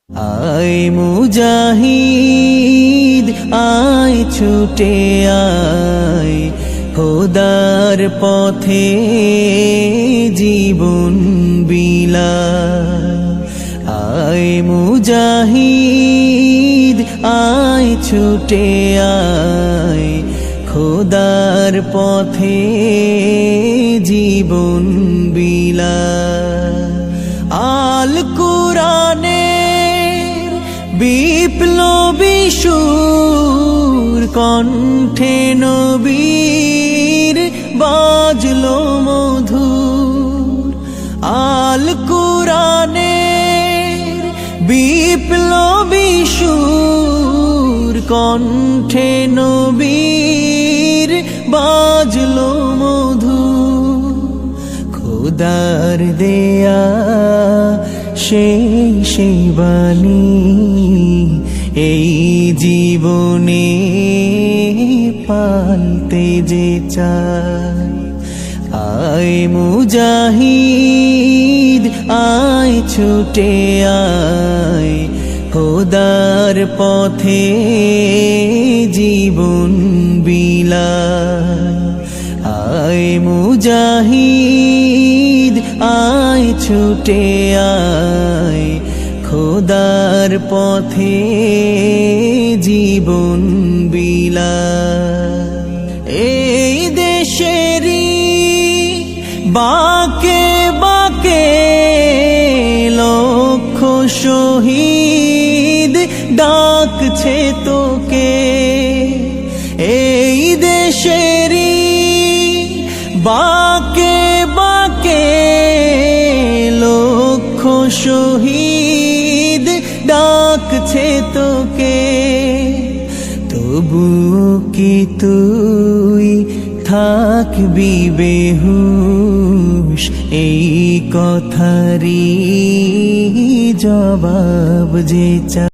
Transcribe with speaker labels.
Speaker 1: আয় মুজাহিদ আয় ছুটে আয়, খোদার পথে জীবন বিলায়। আয় মুজাহিদ আয় ছুটে আয়, খোদার পথে জীবন বিলায়। আল কুরআনের বিপ্লবী সুর, কণ্ঠে নবীর বাজলো মধুর। আল কুরআনের বিপ্লবী সুর, কণ্ঠে নবীর বাজলো মধুর। খোদার দেয়া সেই বাণী এই জীবনে পালতে যে চায়। আয় মুজাহিদ আয় ছুটে আয়, খোদার পথে জীবন বিলায়। আয় মুজাহিদ আয় ছুটে আয়, খোদার পথে জীবন বিলায়। এই দেশেরই বাঁকে বাঁকে লক্ষ শহীদ ডাকছে তোকে। এই দেশেরই বাঁকে বাঁকে লক্ষ শহীদ ডাকছে তোকে। তবু কি তুই থাকবি বেহুশ, এই কথারই জবাব যে চাই।